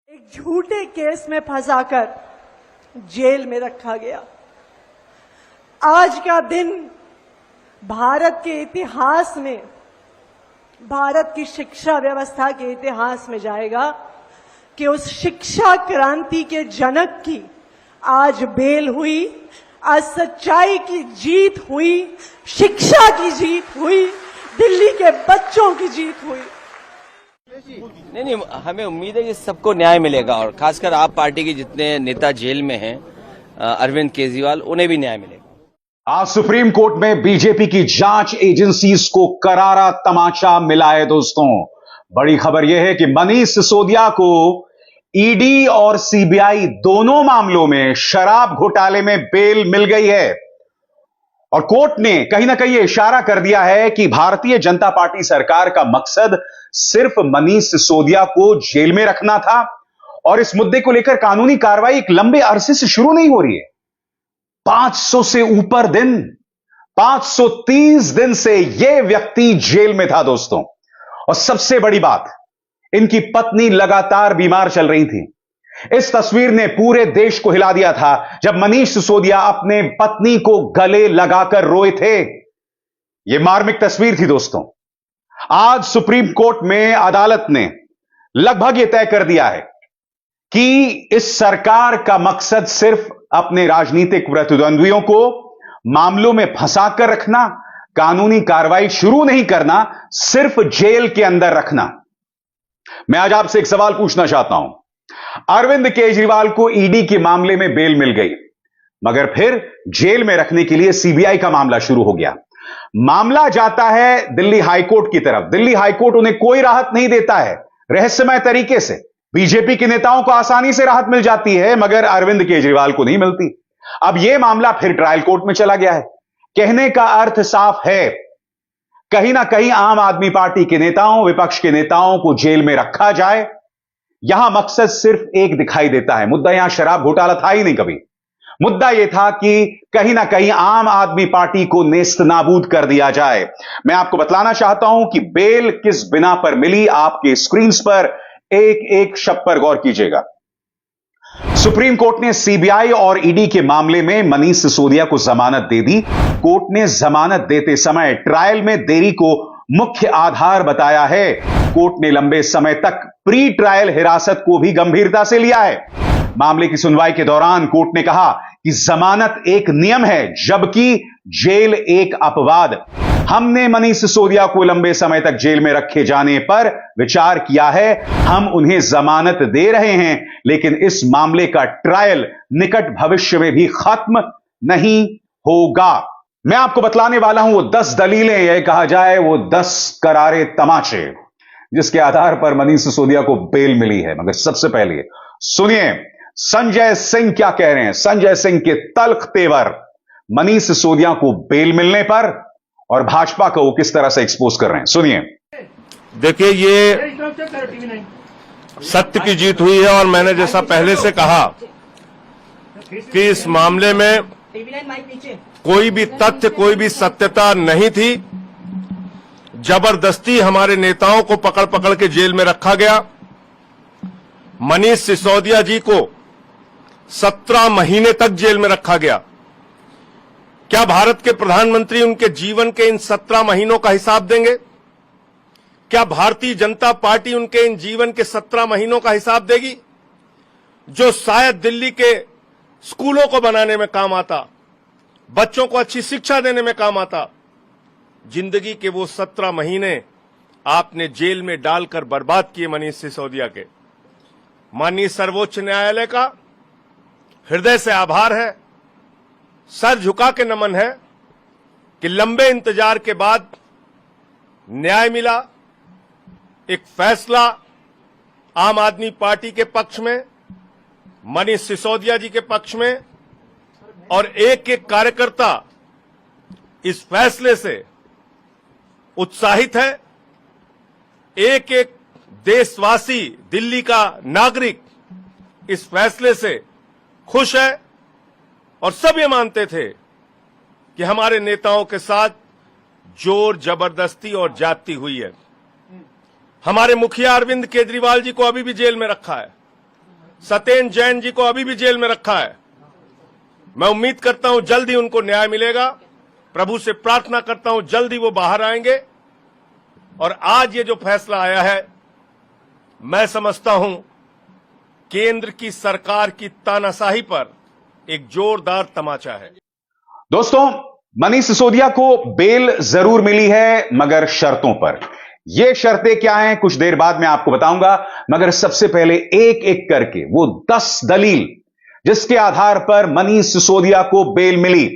एक झूठे केस में फंसाकर जेल में रखा गया। आज का दिन भारत के इतिहास में, भारत की शिक्षा व्यवस्था के इतिहास में जाएगा कि उस शिक्षा क्रांति के जनक की आज बेल हुई, आज सच्चाई की जीत हुई, शिक्षा की जीत हुई, दिल्ली के बच्चों की जीत हुई। नहीं, हमें उम्मीद है कि सबको न्याय मिलेगा और खासकर आप पार्टी के जितने नेता जेल में हैं, अरविंद केजरीवाल, उन्हें भी न्याय मिलेगा। आज सुप्रीम कोर्ट में बीजेपी की जांच एजेंसीज को करारा तमाचा मिला है। दोस्तों, बड़ी खबर यह है कि मनीष सिसोदिया को ईडी और सीबीआई दोनों मामलों में शराब घोटाले में बेल मिल गई है और कोर्ट ने कहीं ना कहीं यह इशारा कर दिया है कि भारतीय जनता पार्टी सरकार का मकसद सिर्फ मनीष सिसोदिया को जेल में रखना था और इस मुद्दे को लेकर कानूनी कार्रवाई एक लंबे अरसे से शुरू नहीं हो रही है। 500 से ऊपर दिन, 530 दिन से यह व्यक्ति जेल में था दोस्तों। और सबसे बड़ी बात, इनकी पत्नी लगातार बीमार चल रही थी। इस तस्वीर ने पूरे देश को हिला दिया था जब मनीष सिसोदिया अपने पत्नी को गले लगाकर रोए थे। यह मार्मिक तस्वीर थी दोस्तों। आज सुप्रीम कोर्ट में अदालत ने लगभग यह तय कर दिया है कि इस सरकार का मकसद सिर्फ अपने राजनीतिक प्रतिद्वंद्वियों को मामलों में फंसाकर रखना, कानूनी कार्रवाई शुरू नहीं करना, सिर्फ जेल के अंदर रखना। मैं आज आपसे एक सवाल पूछना चाहता हूं। अरविंद केजरीवाल को ईडी के मामले में बेल मिल गई, मगर फिर जेल में रखने के लिए सीबीआई का मामला शुरू हो गया। मामला जाता है दिल्ली हाईकोर्ट की तरफ। दिल्ली हाईकोर्ट उन्हें कोई राहत नहीं देता है। रहस्यमय तरीके से बीजेपी के नेताओं को आसानी से राहत मिल जाती है, मगर अरविंद केजरीवाल को नहीं मिलती। अब यह मामला फिर ट्रायल कोर्ट में चला गया है। कहने का अर्थ साफ है, कहीं ना कहीं आम आदमी पार्टी के नेताओं, विपक्ष के नेताओं को जेल में रखा जाए। यहां मकसद सिर्फ एक दिखाई देता है। मुद्दा यहां शराब घोटाला था ही नहीं कभी। मुद्दा यह था कि कहीं ना कहीं आम आदमी पार्टी को नेस्त नाबूद कर दिया जाए। मैं आपको बतलाना चाहता हूं कि बेल किस बिना पर मिली। आपके स्क्रीन पर एक एक शब्द पर गौर कीजिएगा। सुप्रीम कोर्ट ने सीबीआई और ईडी के मामले में मनीष सिसोदिया को जमानत दे दी। कोर्ट ने जमानत देते समय ट्रायल में देरी को मुख्य आधार बताया है। कोर्ट ने लंबे समय तक प्री ट्रायल हिरासत को भी गंभीरता से लिया है। मामले की सुनवाई के दौरान कोर्ट ने कहा कि जमानत एक नियम है, जबकि जेल एक अपवाद। हमने मनीष सिसोदिया को लंबे समय तक जेल में रखे जाने पर विचार किया है। हम उन्हें जमानत दे रहे हैं, लेकिन इस मामले का ट्रायल निकट भविष्य में भी खत्म नहीं होगा। मैं आपको बतलाने वाला हूं वो 10 दलीलें, यह कहा जाए वो 10 करारे तमाचे, जिसके आधार पर मनीष सिसोदिया को बेल मिली है। मगर सबसे पहले सुनिए संजय सिंह क्या कह रहे हैं। संजय सिंह के तल्ख तेवर मनीष सिसोदिया को बेल मिलने पर और भाजपा को वो किस तरह से एक्सपोज कर रहे हैं, सुनिए। देखिए, ये सत्य की जीत हुई है और मैंने जैसा पहले से कहा कि इस मामले में कोई भी तथ्य, कोई भी सत्यता नहीं थी। जबरदस्ती हमारे नेताओं को पकड़ पकड़ के जेल में रखा गया। मनीष सिसोदिया जी को 17 महीने तक जेल में रखा गया। क्या भारत के प्रधानमंत्री उनके जीवन के इन 17 महीनों का हिसाब देंगे? क्या भारतीय जनता पार्टी उनके इन जीवन के 17 महीनों का हिसाब देगी, जो शायद दिल्ली के स्कूलों को बनाने में काम आता, बच्चों को अच्छी शिक्षा देने में काम आता? जिंदगी के वो 17 महीने आपने जेल में डालकर बर्बाद किए मनीष सिसोदिया के। माननीय सर्वोच्च न्यायालय का हृदय से आभार है, सर झुका के नमन है कि लंबे इंतजार के बाद न्याय मिला। एक फैसला आम आदमी पार्टी के पक्ष में, मनीष सिसोदिया जी के पक्ष में, और एक एक कार्यकर्ता इस फैसले से उत्साहित है। एक एक देशवासी, दिल्ली का नागरिक इस फैसले से खुश है और सब ये मानते थे कि हमारे नेताओं के साथ जोर जबरदस्ती और ज्यादती हुई है। हमारे मुखिया अरविंद केजरीवाल जी को अभी भी जेल में रखा है। सत्येंद्र जैन जी को अभी भी जेल में रखा है। मैं उम्मीद करता हूं जल्द ही उनको न्याय मिलेगा। प्रभु से प्रार्थना करता हूं जल्द ही वो बाहर आएंगे। और आज ये जो फैसला आया है, मैं समझता हूं केंद्र की सरकार की तानाशाही पर एक जोरदार तमाचा है। दोस्तों, मनीष सिसोदिया को बेल जरूर मिली है, मगर शर्तों पर। ये शर्तें क्या हैं, कुछ देर बाद मैं आपको बताऊंगा। मगर सबसे पहले एक एक करके वो 10 दलील जिसके आधार पर मनीष सिसोदिया को बेल मिली।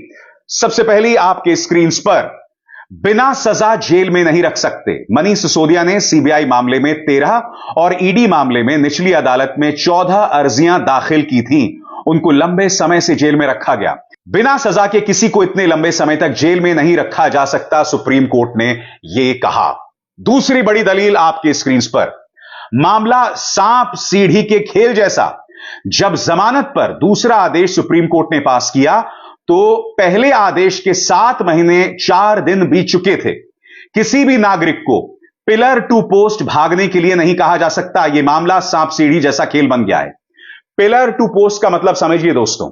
सबसे पहली आपके स्क्रीन पर, बिना सजा जेल में नहीं रख सकते। मनीष सिसोदिया ने सीबीआई मामले में 13 और ईडी मामले में निचली अदालत में 14 अर्जियां दाखिल की थीं। उनको लंबे समय से जेल में रखा गया। बिना सजा के किसी को इतने लंबे समय तक जेल में नहीं रखा जा सकता, सुप्रीम कोर्ट ने यह कहा। दूसरी बड़ी दलील आपके स्क्रीन पर, मामला सांप सीढ़ी के खेल जैसा। जब जमानत पर दूसरा आदेश सुप्रीम कोर्ट ने पास किया तो पहले आदेश के 7 महीने 4 दिन बीत चुके थे। किसी भी नागरिक को पिलर टू पोस्ट भागने के लिए नहीं कहा जा सकता। यह मामला सांप सीढ़ी जैसा खेल बन गया है। पिलर टू पोस्ट का मतलब समझिए दोस्तों,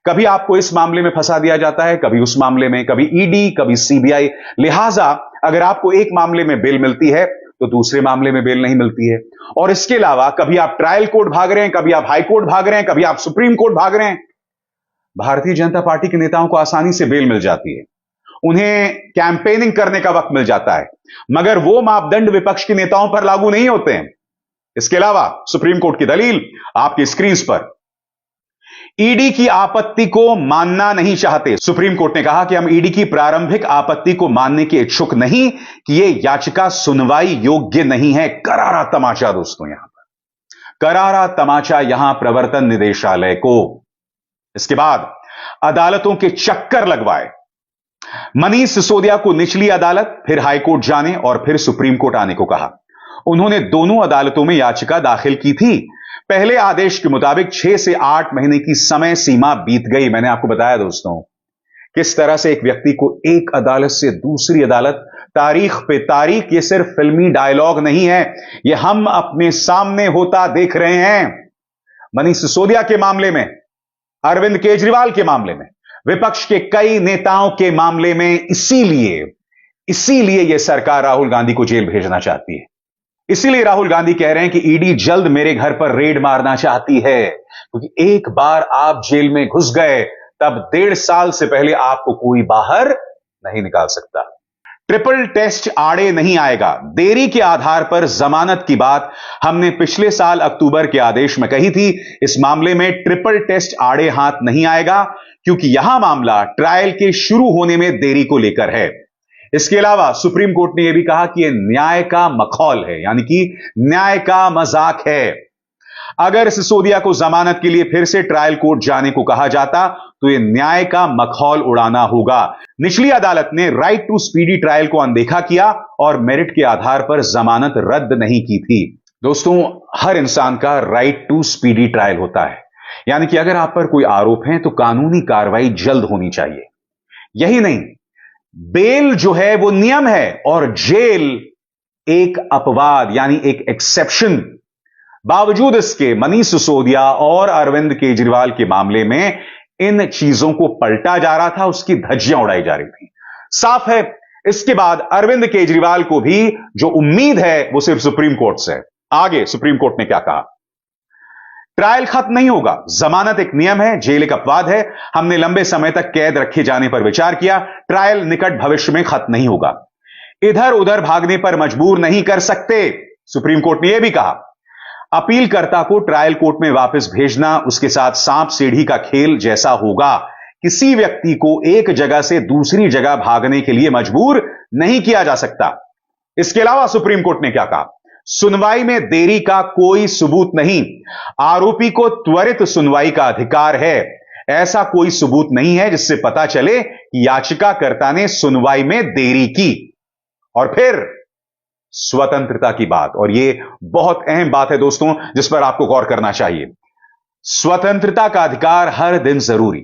कभी आपको इस मामले में फंसा दिया जाता है, कभी उस मामले में, कभी ईडी, कभी सीबीआई। लिहाजा अगर आपको एक मामले में बेल मिलती है तो दूसरे मामले में बेल नहीं मिलती है। और इसके अलावा कभी आप ट्रायल कोर्ट भाग रहे हैं, कभी आप हाई कोर्ट भाग रहे हैं, कभी आप सुप्रीम कोर्ट भाग रहे हैं। भारतीय जनता पार्टी के नेताओं को आसानी से बेल मिल जाती है, उन्हें कैंपेनिंग करने का वक्त मिल जाता है, मगर वो मापदंड विपक्ष के नेताओं पर लागू नहीं होते हैं। इसके अलावा सुप्रीम कोर्ट की दलील आपकी स्क्रीन पर, ईडी की आपत्ति को मानना नहीं चाहते। सुप्रीम कोर्ट ने कहा कि हम ईडी की प्रारंभिक आपत्ति को मानने के इच्छुक नहीं कि यह याचिका सुनवाई योग्य नहीं है। करारा तमाचा दोस्तों, यहां पर करारा तमाचा यहां प्रवर्तन निदेशालय को। इसके बाद अदालतों के चक्कर लगवाए। मनीष सिसोदिया को निचली अदालत, फिर हाईकोर्ट जाने और फिर सुप्रीम कोर्ट आने को कहा। उन्होंने दोनों अदालतों में याचिका दाखिल की थी। पहले आदेश के मुताबिक 6 से 8 महीने की समय सीमा बीत गई। मैंने आपको बताया दोस्तों किस तरह से एक व्यक्ति को एक अदालत से दूसरी अदालत, तारीख पे तारीख, यह सिर्फ फिल्मी डायलॉग नहीं है, यह हम अपने सामने होता देख रहे हैं। मनीष सिसोदिया के मामले में, अरविंद केजरीवाल के मामले में, विपक्ष के कई नेताओं के मामले में। इसीलिए यह सरकार राहुल गांधी को जेल भेजना चाहती है। इसीलिए राहुल गांधी कह रहे हैं कि ईडी जल्द मेरे घर पर रेड मारना चाहती है, क्योंकि एक बार आप जेल में घुस गए तब 1.5 साल से पहले आपको कोई बाहर नहीं निकाल सकता। ट्रिपल टेस्ट आड़े नहीं आएगा। देरी के आधार पर जमानत की बात हमने पिछले साल अक्टूबर के आदेश में कही थी। इस मामले में ट्रिपल टेस्ट आड़े हाथ नहीं आएगा, क्योंकि यहां मामला ट्रायल के शुरू होने में देरी को लेकर है। इसके अलावा सुप्रीम कोर्ट ने यह भी कहा कि यह न्याय का मखौल है, यानी कि न्याय का मजाक है। अगर सिसोदिया को जमानत के लिए फिर से ट्रायल कोर्ट जाने को कहा जाता तो यह न्याय का मखौल उड़ाना होगा। निचली अदालत ने राइट टू स्पीडी ट्रायल को अनदेखा किया और मेरिट के आधार पर जमानत रद्द नहीं की थी। दोस्तों, हर इंसान का राइट टू स्पीडी ट्रायल होता है, यानी कि अगर आप पर कोई आरोप है तो कानूनी कार्रवाई जल्द होनी चाहिए। यही नहीं, बेल जो है वो नियम है और जेल एक अपवाद, यानी एक एक्सेप्शन। बावजूद इसके मनीष सिसोदिया और अरविंद केजरीवाल के मामले में इन चीजों को पलटा जा रहा था, उसकी धज्जियां उड़ाई जा रही थी। साफ है, इसके बाद अरविंद केजरीवाल को भी जो उम्मीद है वो सिर्फ सुप्रीम कोर्ट से है। आगे सुप्रीम कोर्ट ने क्या कहा, ट्रायल खत्म नहीं होगा, जमानत एक नियम है, जेल एक अपवाद है। हमने लंबे समय तक कैद रखे जाने पर विचार किया, ट्रायल निकट भविष्य में खत्म नहीं होगा। इधर उधर भागने पर मजबूर नहीं कर सकते, सुप्रीम कोर्ट ने यह भी कहा। अपीलकर्ता को ट्रायल कोर्ट में वापस भेजना उसके साथ सांप सीढ़ी का खेल जैसा होगा। किसी व्यक्ति को एक जगह से दूसरी जगह भागने के लिए मजबूर नहीं किया जा सकता। इसके अलावा सुप्रीम कोर्ट ने क्या कहा, सुनवाई में देरी का कोई सबूत नहीं, आरोपी को त्वरित सुनवाई का अधिकार है। ऐसा कोई सबूत नहीं है जिससे पता चले कि याचिकाकर्ता ने सुनवाई में देरी की। और फिर स्वतंत्रता की बात, और यह बहुत अहम बात है दोस्तों जिस पर आपको गौर करना चाहिए। स्वतंत्रता का अधिकार हर दिन जरूरी।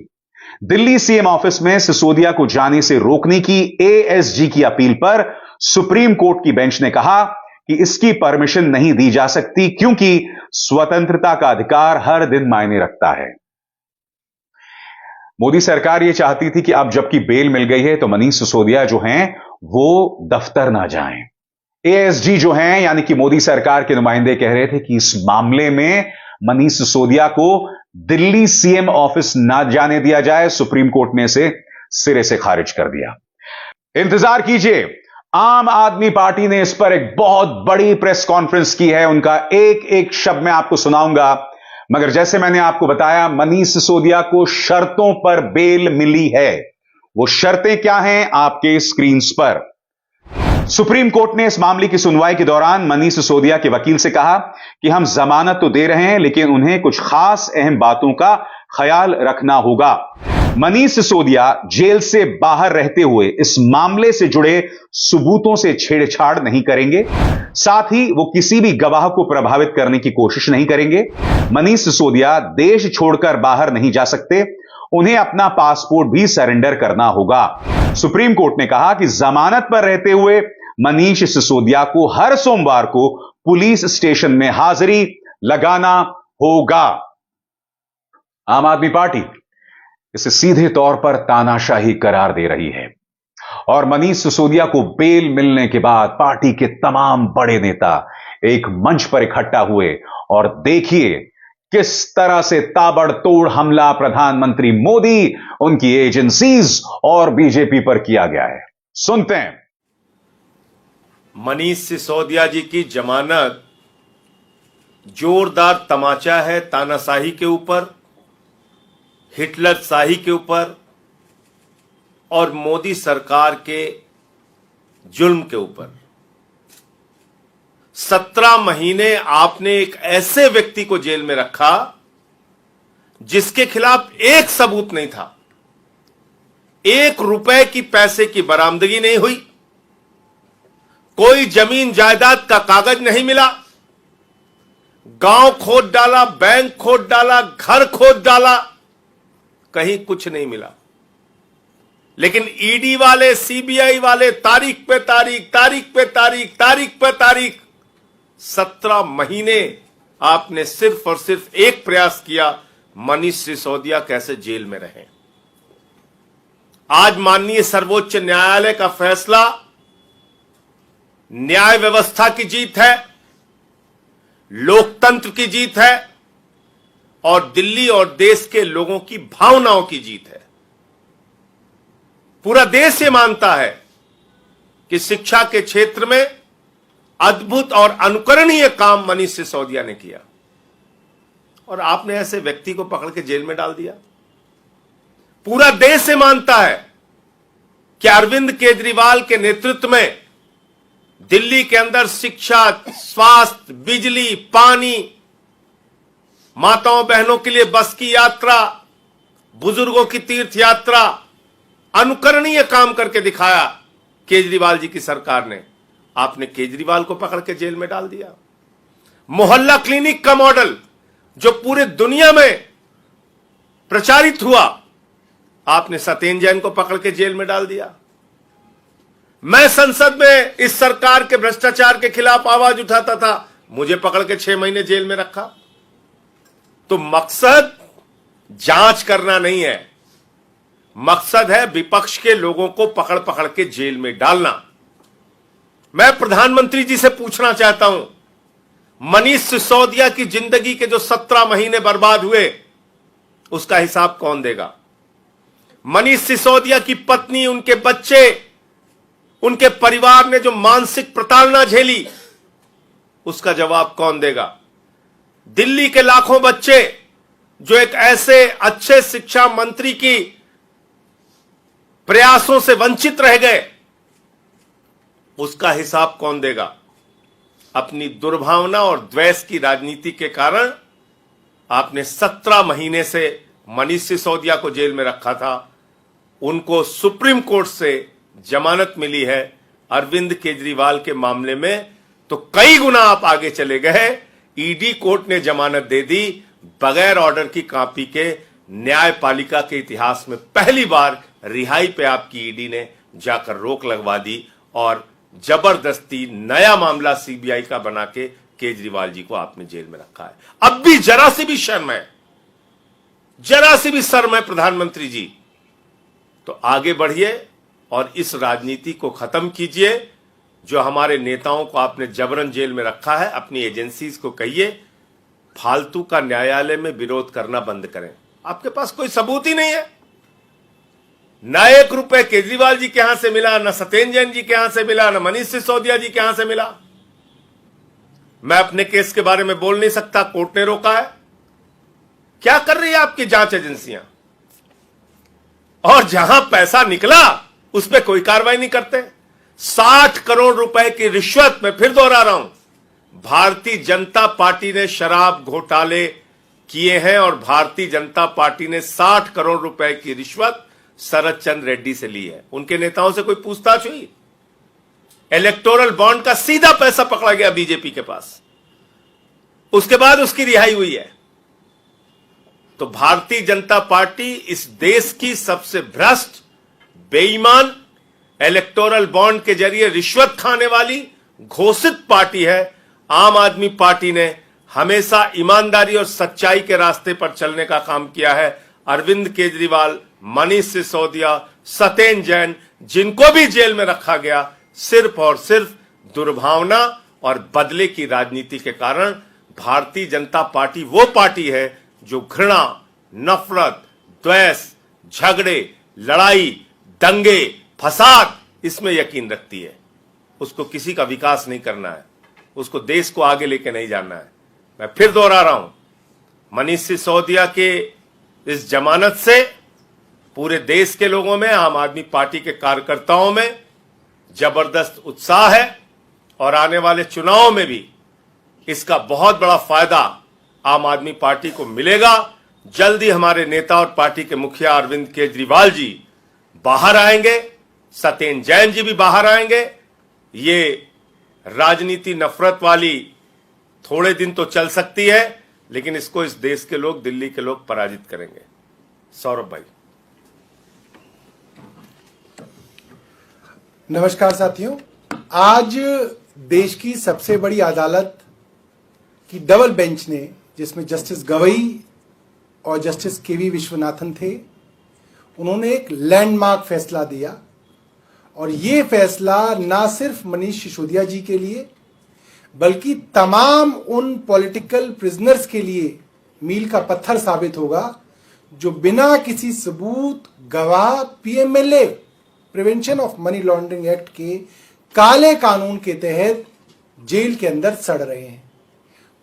दिल्ली सीएम ऑफिस में सिसोदिया को जाने से रोकने की एएसजी की अपील पर सुप्रीम कोर्ट की बेंच ने कहा कि इसकी परमिशन नहीं दी जा सकती, क्योंकि स्वतंत्रता का अधिकार हर दिन मायने रखता है। मोदी सरकार यह चाहती थी कि अब जबकि बेल मिल गई है तो मनीष सिसोदिया जो हैं वो दफ्तर ना जाएं। एएसजी जो हैं यानी कि मोदी सरकार के नुमाइंदे कह रहे थे कि इस मामले में मनीष सिसोदिया को दिल्ली सीएम ऑफिस ना जाने दिया जाए। सुप्रीम कोर्ट ने इसे सिरे से खारिज कर दिया। इंतजार कीजिए, आम आदमी पार्टी ने इस पर एक बहुत बड़ी प्रेस कॉन्फ्रेंस की है। उनका एक एक शब्द मैं आपको सुनाऊंगा, मगर जैसे मैंने आपको बताया मनीष सिसोदिया को शर्तों पर बेल मिली है। वो शर्तें क्या हैं आपके स्क्रीन पर। सुप्रीम कोर्ट ने इस मामले की सुनवाई के दौरान मनीष सिसोदिया के वकील से कहा कि हम जमानत तो दे रहे हैं लेकिन उन्हें कुछ खास अहम बातों का ख्याल रखना होगा। मनीष सिसोदिया जेल से बाहर रहते हुए इस मामले से जुड़े सबूतों से छेड़छाड़ नहीं करेंगे, साथ ही वो किसी भी गवाह को प्रभावित करने की कोशिश नहीं करेंगे। मनीष सिसोदिया देश छोड़कर बाहर नहीं जा सकते, उन्हें अपना पासपोर्ट भी सरेंडर करना होगा। सुप्रीम कोर्ट ने कहा कि जमानत पर रहते हुए मनीष सिसोदिया को हर सोमवार को पुलिस स्टेशन में हाजिरी लगाना होगा। आम आदमी पार्टी इसे सीधे तौर पर तानाशाही करार दे रही है और मनीष सिसोदिया को बेल मिलने के बाद पार्टी के तमाम बड़े नेता एक मंच पर इकट्ठा हुए और देखिए किस तरह से ताबड़तोड़ हमला प्रधानमंत्री मोदी, उनकी एजेंसीज और बीजेपी पर किया गया है। सुनते हैं। मनीष सिसोदिया जी की जमानत जोरदार तमाचा है तानाशाही के ऊपर, हिटलर शाही के ऊपर और मोदी सरकार के जुल्म के ऊपर। 17 महीने आपने एक ऐसे व्यक्ति को जेल में रखा जिसके खिलाफ एक सबूत नहीं था, 1 रुपए की पैसे की बरामदगी नहीं हुई, कोई जमीन जायदाद का कागज नहीं मिला, गांव खोद डाला, बैंक खोद डाला, घर खोद डाला, कहीं कुछ नहीं मिला। लेकिन ईडी वाले, सीबीआई वाले तारीख पे तारीख, तारीख पे तारीख, तारीख पे तारीख, 17 महीने आपने सिर्फ और सिर्फ एक प्रयास किया, मनीष सिसोदिया कैसे जेल में रहें। आज माननीय सर्वोच्च न्यायालय का फैसला न्याय व्यवस्था की जीत है, लोकतंत्र की जीत है और दिल्ली और देश के लोगों की भावनाओं की जीत है। पूरा देश ये मानता है कि शिक्षा के क्षेत्र में अद्भुत और अनुकरणीय काम मनीष सिसोदिया ने किया और आपने ऐसे व्यक्ति को पकड़ के जेल में डाल दिया। पूरा देश ये मानता है कि अरविंद केजरीवाल के नेतृत्व में दिल्ली के अंदर शिक्षा, स्वास्थ्य, बिजली, पानी, माताओं बहनों के लिए बस की यात्रा, बुजुर्गों की तीर्थ यात्रा, अनुकरणीय काम करके दिखाया केजरीवाल जी की सरकार ने। आपने केजरीवाल को पकड़ के जेल में डाल दिया। मोहल्ला क्लिनिक का मॉडल जो पूरे दुनिया में प्रचारित हुआ, आपने सत्येंद्र जैन को पकड़ के जेल में डाल दिया। मैं संसद में इस सरकार के भ्रष्टाचार के खिलाफ आवाज उठाता था, मुझे पकड़ के 6 महीने जेल में रखा। तो मकसद जांच करना नहीं है, मकसद है विपक्ष के लोगों को पकड़ पकड़ के जेल में डालना। मैं प्रधानमंत्री जी से पूछना चाहता हूं, मनीष सिसोदिया की जिंदगी के जो 17 महीने बर्बाद हुए उसका हिसाब कौन देगा? मनीष सिसोदिया की पत्नी, उनके बच्चे, उनके परिवार ने जो मानसिक प्रताड़ना झेली उसका जवाब कौन देगा? दिल्ली के लाखों बच्चे जो एक ऐसे अच्छे शिक्षा मंत्री की प्रयासों से वंचित रह गए उसका हिसाब कौन देगा? अपनी दुर्भावना और द्वेष की राजनीति के कारण आपने 17 महीने से मनीष सिसोदिया को जेल में रखा था। उनको सुप्रीम कोर्ट से जमानत मिली है। अरविंद केजरीवाल के मामले में तो कई गुना आप आगे चले गए। ईडी कोर्ट ने जमानत दे दी बगैर ऑर्डर की कॉपी के। न्यायपालिका के इतिहास में पहली बार रिहाई पे आपकी ईडी ने जाकर रोक लगवा दी और जबरदस्ती नया मामला सीबीआई का बना के केजरीवाल जी को आपने जेल में रखा है। अब भी जरा सी भी शर्म है, जरा सी भी शर्म है प्रधानमंत्री जी, तो आगे बढ़िए और इस राजनीति को खत्म कीजिए। जो हमारे नेताओं को आपने जबरन जेल में रखा है, अपनी एजेंसीज को कहिए फालतू का न्यायालय में विरोध करना बंद करें। आपके पास कोई सबूत ही नहीं है। न 1 रुपए केजरीवाल जी के यहां से मिला, न सत्येंद्र जैन जी के यहां से मिला, न मनीष सिसोदिया जी के यहां से मिला। मैं अपने केस के बारे में बोल नहीं सकता, कोर्ट ने रोका है। क्या कर रही है आपकी जांच एजेंसियां? और जहां पैसा निकला उस पर कोई कार्रवाई नहीं करते। 60 करोड़ रुपए की रिश्वत, मैं फिर दोहरा रहा हूं, भारतीय जनता पार्टी ने शराब घोटाले किए हैं और भारतीय जनता पार्टी ने 60 करोड़ रुपए की रिश्वत शरद चंद्र रेड्डी से ली है। उनके नेताओं से कोई पूछताछ हुई? इलेक्टोरल बॉन्ड का सीधा पैसा पकड़ा गया बीजेपी के पास, उसके बाद उसकी रिहाई हुई है। तो भारतीय जनता पार्टी इस देश की सबसे भ्रष्ट, बेईमान, इलेक्टोरल बॉन्ड के जरिए रिश्वत खाने वाली घोषित पार्टी है। आम आदमी पार्टी ने हमेशा ईमानदारी और सच्चाई के रास्ते पर चलने का काम किया है। अरविंद केजरीवाल, मनीष सिसोदिया, सत्येंद्र जैन, जिनको भी जेल में रखा गया, सिर्फ और सिर्फ दुर्भावना और बदले की राजनीति के कारण। भारतीय जनता पार्टी वो पार्टी है जो घृणा, नफरत, द्वेष, झगड़े, लड़ाई, दंगे, फसाद, इसमें यकीन रखती है। उसको किसी का विकास नहीं करना है, उसको देश को आगे लेके नहीं जाना है। मैं फिर दोहरा रहा हूं, मनीष सिसोदिया के इस जमानत से पूरे देश के लोगों में, आम आदमी पार्टी के कार्यकर्ताओं में जबरदस्त उत्साह है और आने वाले चुनावों में भी इसका बहुत बड़ा फायदा आम आदमी पार्टी को मिलेगा। जल्दी हमारे नेता और पार्टी के मुखिया अरविंद केजरीवाल जी बाहर आएंगे, सत्येंद्र जैन जी भी बाहर आएंगे। ये राजनीति नफरत वाली थोड़े दिन तो चल सकती है, लेकिन इसको इस देश के लोग, दिल्ली के लोग पराजित करेंगे। सौरभ भाई। नमस्कार साथियों, आज देश की सबसे बड़ी अदालत की डबल बेंच ने, जिसमें जस्टिस गवई और जस्टिस केवी विश्वनाथन थे, उन्होंने एक लैंडमार्क फैसला दिया। और ये फैसला ना सिर्फ मनीष सिसोदिया जी के लिए बल्कि तमाम उन पॉलिटिकल प्रिजनर्स के लिए मील का पत्थर साबित होगा जो बिना किसी सबूत, गवाह, PMLA prevention of money laundering act के काले कानून के तहत जेल के अंदर सड़ रहे हैं।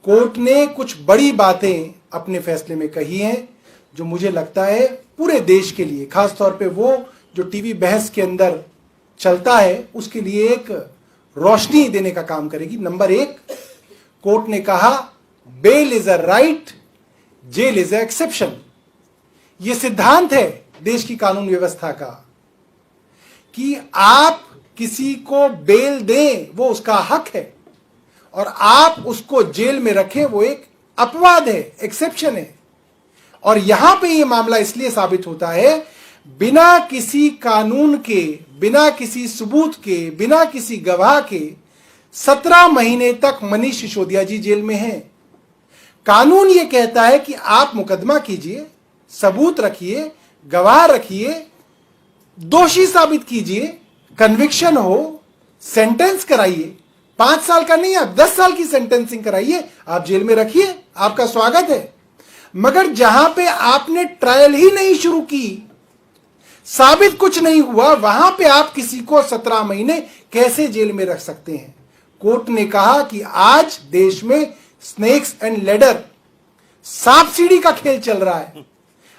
कोर्ट ने कुछ बड़ी बातें अपने फैसले में कही हैं जो मुझे लगता है पूरे देश के लिए, खासतौर पे वो जो टीवी बहस के अंदर चलता है, उसके लिए एक रोशनी देने का काम करेगी। नंबर 1, कोर्ट ने कहा bail is a right, jail is a exception. यह सिद्धांत है देश की कानून व्यवस्था का कि आप किसी को बेल दें वो उसका हक है, और आप उसको जेल में रखें वो एक अपवाद है, एक्सेप्शन है। और यहां पे ये मामला इसलिए साबित होता है, बिना किसी कानून के, बिना किसी सबूत के, बिना किसी गवाह के 17 महीने तक मनीष सिसोदिया जी जेल में हैं। कानून ये कहता है कि आप मुकदमा कीजिए, सबूत रखिए, गवाह रखिए, दोषी साबित कीजिए, कन्विक्शन हो, सेंटेंस कराइए। 5 साल का नहीं, आप 10 साल की सेंटेंसिंग कराइए, आप जेल में रखिए, आपका स्वागत है। मगर जहां पे आपने ट्रायल ही नहीं शुरू की, साबित कुछ नहीं हुआ, वहां पे आप किसी को 17 महीने कैसे जेल में रख सकते हैं? कोर्ट ने कहा कि आज देश में स्नेक्स एंड लैडर, सांप सीढ़ी का खेल चल रहा है।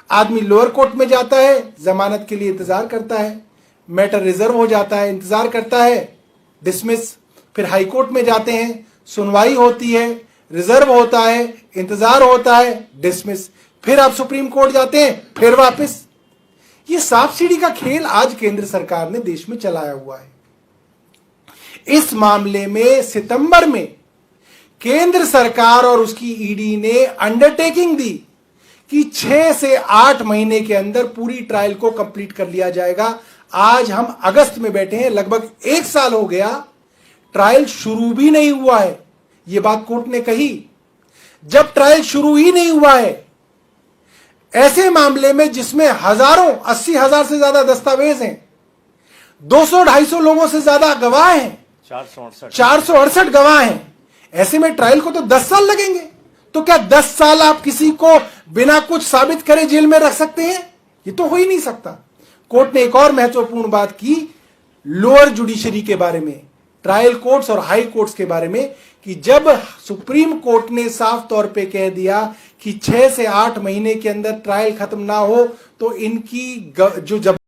आदमी लोअर कोर्ट में जाता है, जमानत के लिए इंतजार करता है, मैटर रिजर्व हो जाता है, इंतजार करता है, डिसमिस। फिर हाई कोर्ट में जाते हैं, सुनवाई होती है, रिजर्व होता है, इंतजार होता है, डिसमिस। फिर आप सुप्रीम कोर्ट जाते हैं, फिर वापस। ये सांप सीढ़ी का खेल आज केंद्र सरकार ने देश में चलाया हुआ है। इस मामले में सितंबर में केंद्र सरकार और उसकी ईडी ने अंडरटेकिंग दी कि 6 से 8 महीने के अंदर पूरी ट्रायल को कंप्लीट कर लिया जाएगा। आज हम अगस्त में बैठे हैं, लगभग 1 साल हो गया, ट्रायल शुरू भी नहीं हुआ है। यह बात कोर्ट ने कही जब ट्रायल शुरू ही नहीं हुआ है। ऐसे मामले में जिसमें हजारों 80,000 से ज्यादा दस्तावेज हैं, 200-250 लोगों से ज्यादा गवाह हैं, 468 गवाह हैं, ऐसे में ट्रायल को तो 10 साल लगेंगे। तो क्या 10 साल आप किसी को बिना कुछ साबित करे जेल में रख सकते हैं? ये तो हो ही नहीं सकता। कोर्ट ने एक और महत्वपूर्ण बात की लोअर जुडिशरी के बारे में, ट्रायल कोर्ट्स और हाई कोर्ट्स के बारे में, कि जब सुप्रीम कोर्ट ने साफ तौर पे कह दिया कि 6 से 8 महीने के अंदर ट्रायल खत्म ना हो तो इनकी जो